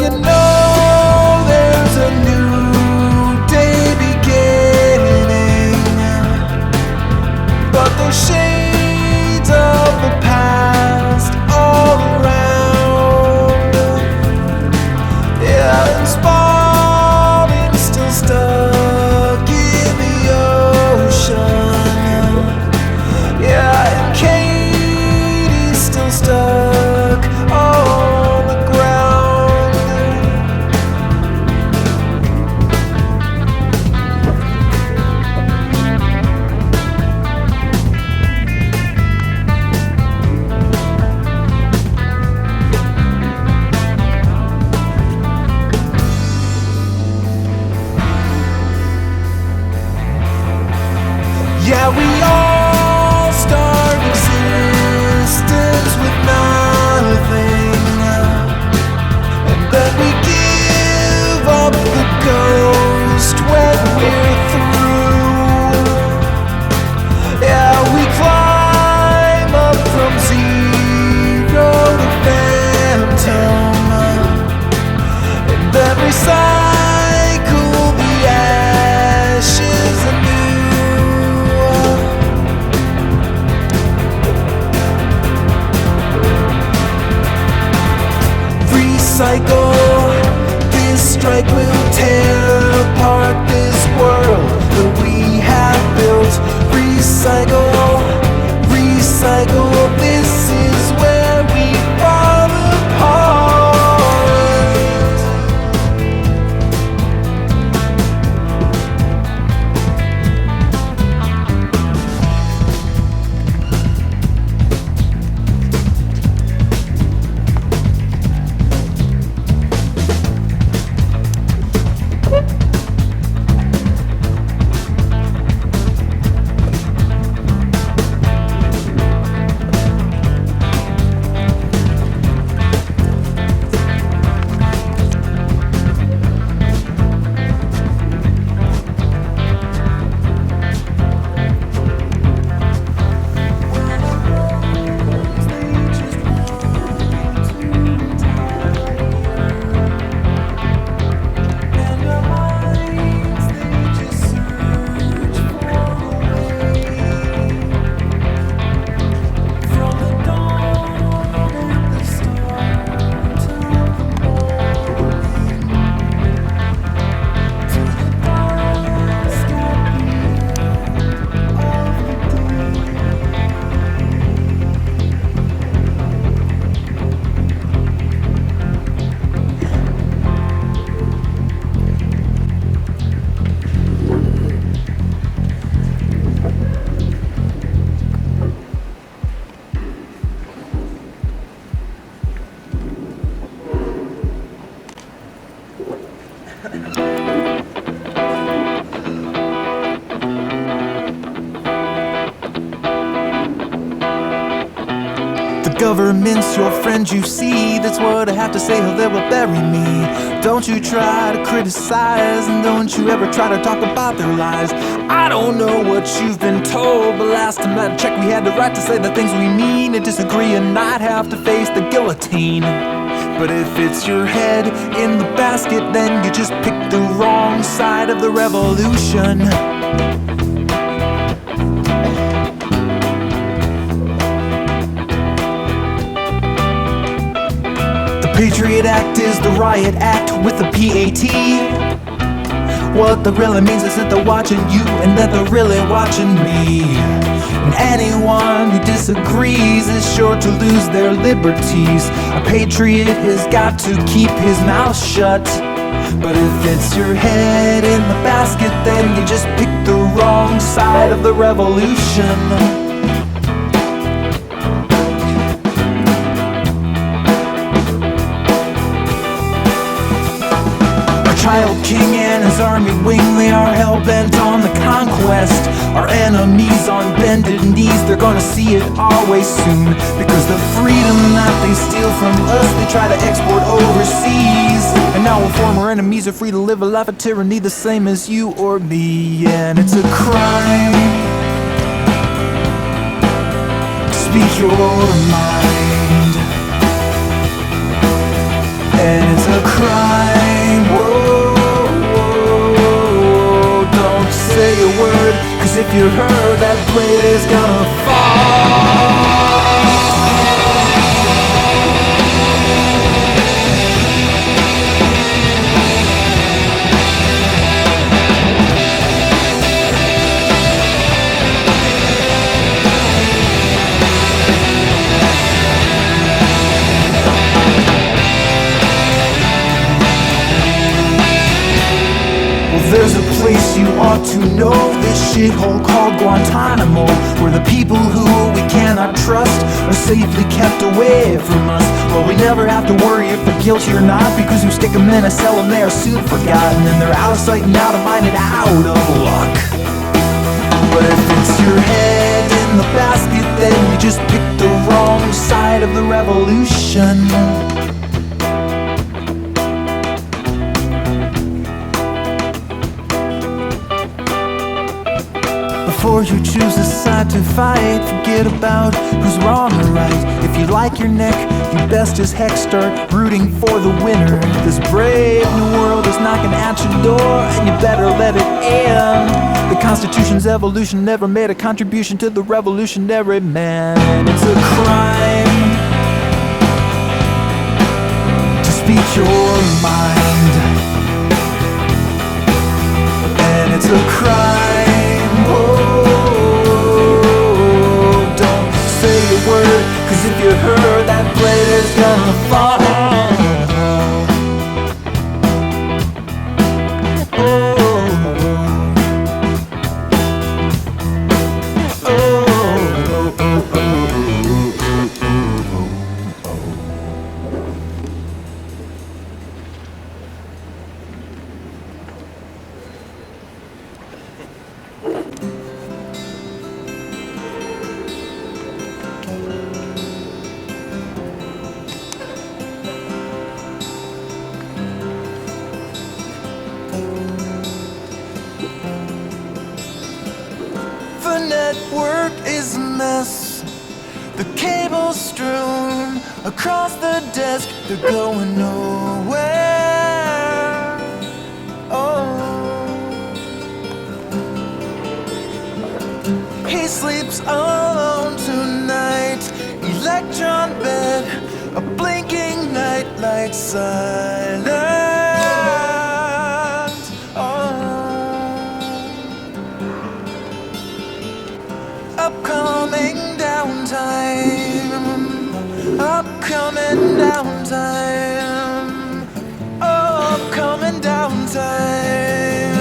you know there's a new day beginning, but there's shades of the past all around. Yeah, and Spalding's still stuck in the ocean. Yeah, and Katie's still stuck on the ground. Yeah, we all start existence with nothing, and then we give up the ghost when we're through. Yeah, we climb up from zero to phantom, and then recycle the ashes anew. Recycle, this strike will tear apart this world that we have built. Recycle, recycle, this is where we fall apart. The government's your friend, you see. That's what I have to say, or they will bury me. Don't you try to criticize, and don't you ever try to talk about their lies. I don't know what you've been told, but last time I checked, we had the right to say the things we mean and disagree and not have to face the guillotine. But if it's your head in the basket, then you just picked the wrong side of the revolution. The Patriot Act is the riot act with a PAT. What that really means is that they're watching you and that they're really watching me. And anyone who disagrees is sure to lose their liberties. A patriot has got to keep his mouth shut. But if it's your head in the basket, then you just picked the wrong side of the revolution. Child king and his army wing, they are hell-bent on the conquest. Our enemies on bended knees, they're gonna see it our way soon. Because the freedom that they steal from us, they try to export overseas. And now our former enemies are free to live a life of tyranny, the same as you or me. And it's a crime to speak your mind. and it's a crime. Whoa, whoa, don't say a word, 'cause if you heard, that blade is gonna fall. There's a place you ought to know, this shithole called Guantanamo, where the people who we cannot trust are safely kept away from us. Well, we never have to worry if they're guilty or not, because we stick them in a cell and they are soon forgotten, and they're out of sight and out of mind and out of luck. But if it's your head in the basket, then you just picked the wrong side of the revolution. Before you choose a side to fight, forget about who's wrong or right. If you like your neck, you best as heck start rooting for the winner. This brave new world is knocking at your door, and you better let it in. The Constitution's evolution never made a contribution to the revolutionary man. It's a crime to speak your mind, and it's a crime. Whoa, don't say a word, 'cause if you heard, that blade is gonna fall. The network is a mess, the cables strewn across the desk, they're going nowhere. Oh, he sleeps alone tonight, electron bed, a blinking nightlight silent. Upcoming downtime, upcoming downtime, upcoming downtime.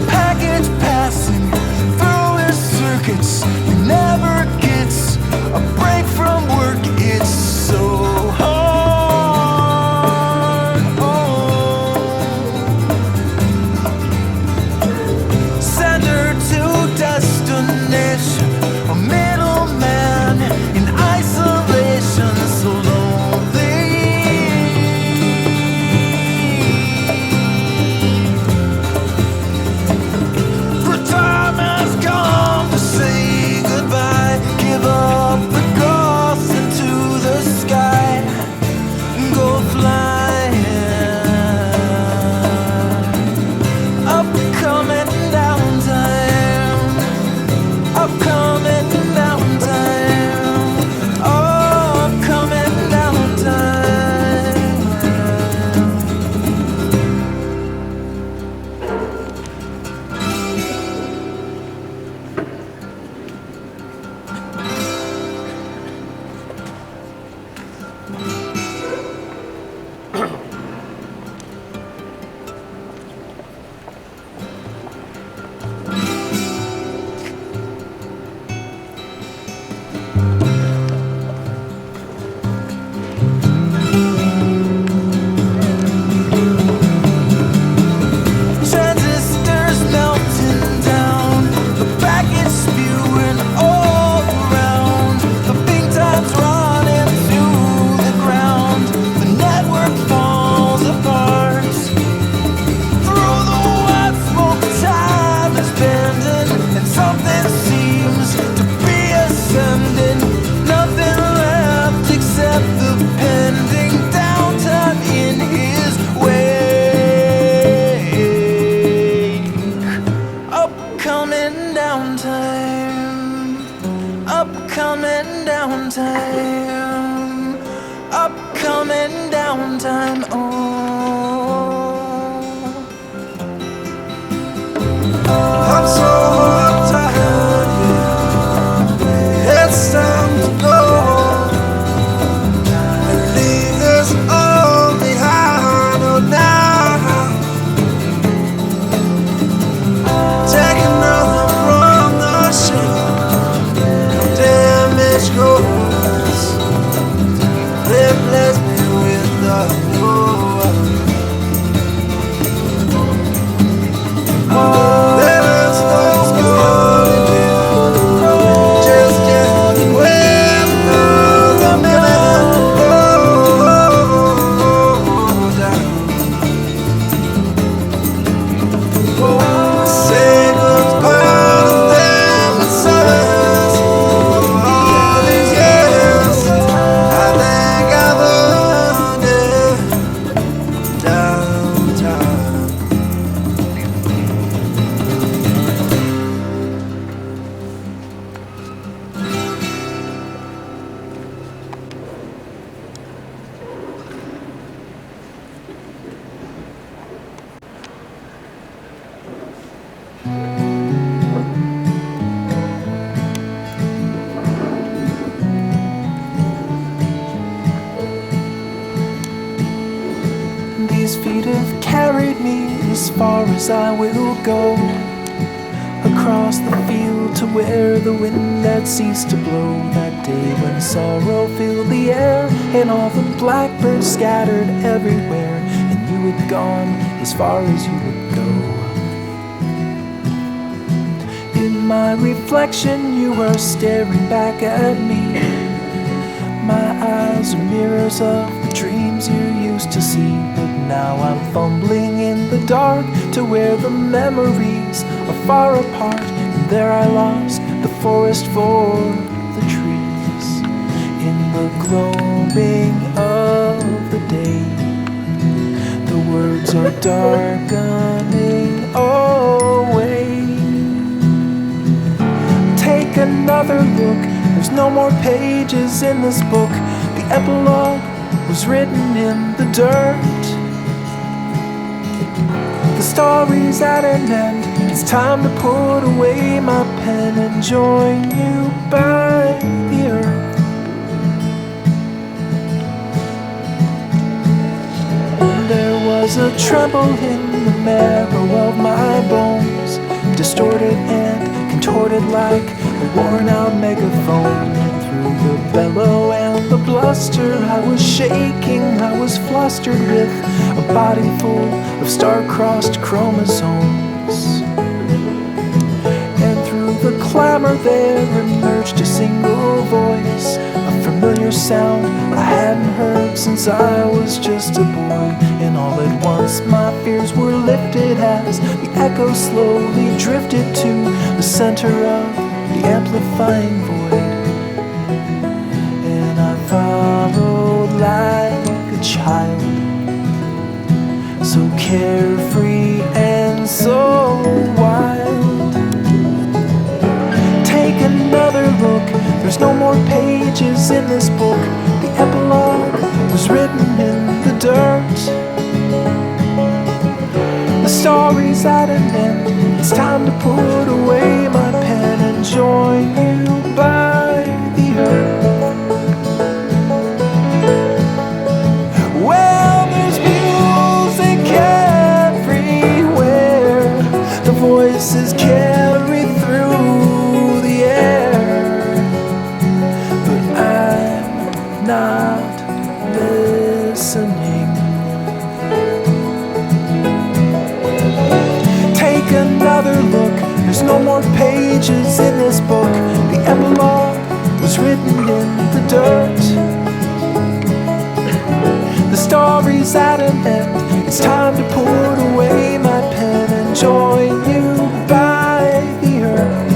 Package passing through his circuits, he never gets a break from work, it's so hard. Sender to destination, a middleman in isolation, so lonely. The time has come to say goodbye. downtime. I'm so tired, yeah. It's time to go and leave this all behind. Oh, now take another from the ship. Damage goes, replace me with the new one. There is no scoring here, just getting with another minute. Say goodbye to them and summers. All these years, I think I've earned it. Downtime. These feet have carried me as far as I will go, across the field to where the wind had ceased to blow. That day when sorrow filled the air and all the blackbirds scattered everywhere, and you had gone as far as you would go. In my reflection you were staring back at me. My eyes are mirrors of the dreams you used to see, but now I'm fumbling in the dark to where the memories are far apart, and there I lost the forest for the trees. In the gloaming of the day, the words are darkening away. Take another look, there's no more pages in this book. The epilogue was written in the dirt. The story's at an end, it's time to put away my pen and join you by the earth. There was a tremble in the marrow of my bones, distorted and contorted like a worn out megaphone. Through the bellow and the bluster I was shaking, I was flustered with a body full of star-crossed chromosomes. And through the clamor there emerged a single voice, a familiar sound I hadn't heard since I was just a boy. And all at once my fears were lifted as the echo slowly drifted to the center of the amplifying void. And I followed like a child, so carefree and so wild. Take another look, there's no more pages in this book. The epilogue was written in the dirt. The story's at an end, it's time to put away my pen and join you by the earth. Well, there's music everywhere, the voices carry through the air, but I'm not listening. Take another look, there's no more pages in this book. The epilogue was written in the dirt. The story's at an end, it's time to put away my pen and join you by the earth.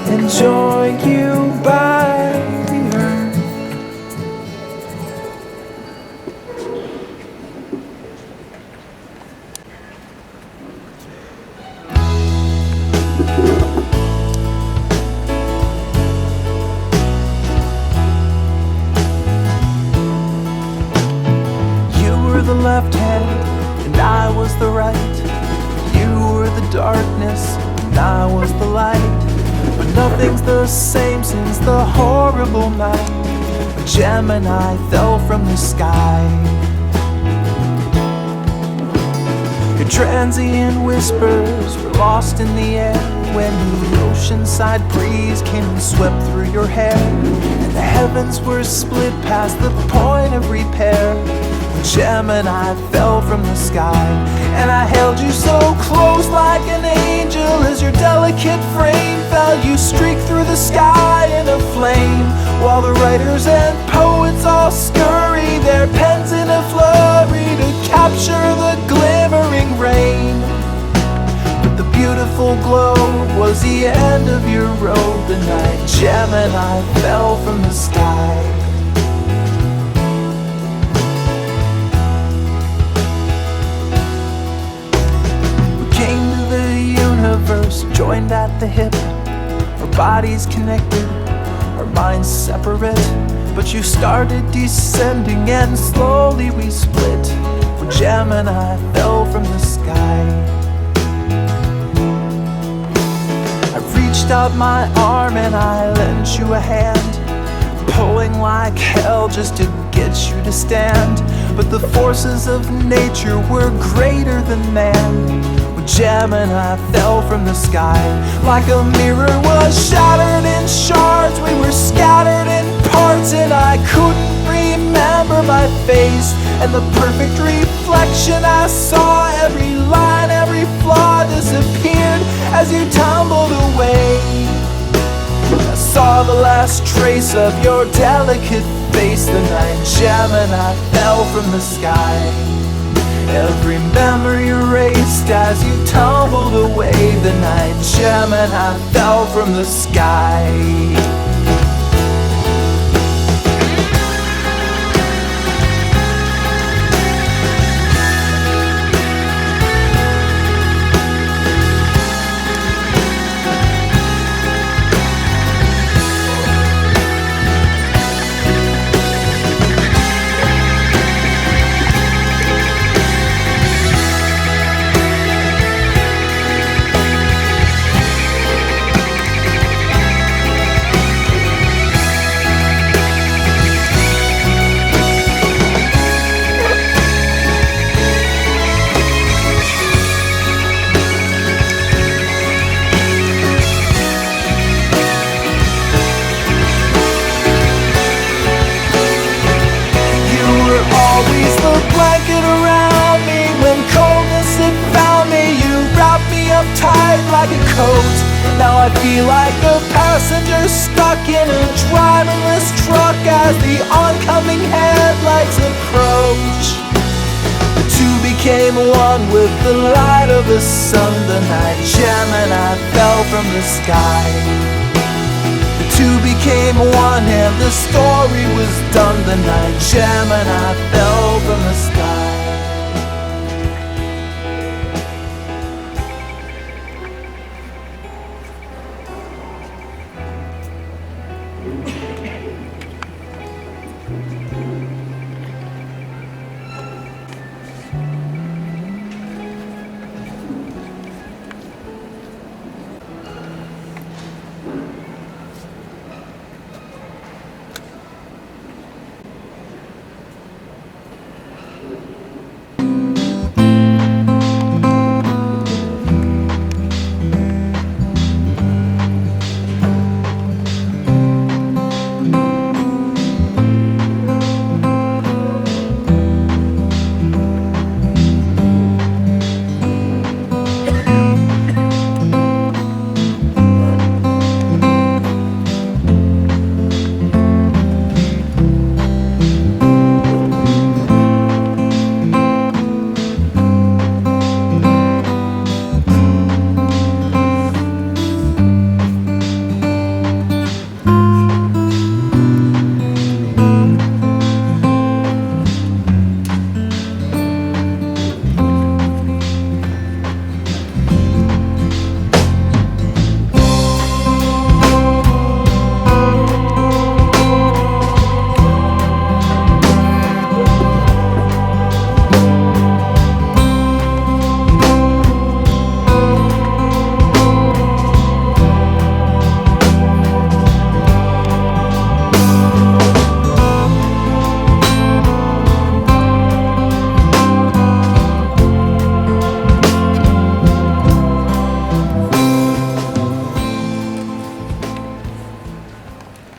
And join you by the earth. the left hand, and I was the right. You were the darkness, and I was the light. But nothing's the same since the horrible night when Gemini fell from the sky. Your transient whispers were lost in the air when the oceanside breeze came and swept through your hair, and the heavens were split past the point of repair when Gemini fell from the sky. And I held you so close like an angel as your delicate frame felt you streak through the sky in a flame, while the writers and poets all scurry their pens in a flurry to capture the glimmering rain. But the beautiful glow was the end of your road the night Gemini fell from the sky. Joined at the hip, our bodies connected, our minds separate. But you started descending and slowly we split when Gemini fell from the sky. I reached out my arm and I lent you a hand, pulling like hell just to get you to stand. But the forces of nature were greater than man. Gemini fell from the sky, like a mirror was shattered in shards. We were scattered in parts and I couldn't remember my face and the perfect reflection I saw. Every line, every flaw disappeared as you tumbled away. I saw the last trace of your delicate face the night Gemini fell from the sky. Every memory erased as you tumbled away the night Gemini fell from the sky. Tight like a coat. Now I feel like a passenger stuck in a driverless truck as the oncoming headlights approach. The two became one with the light of the sun the night Gemini fell from the sky. The two became one and the story was done the night Gemini fell from the sky.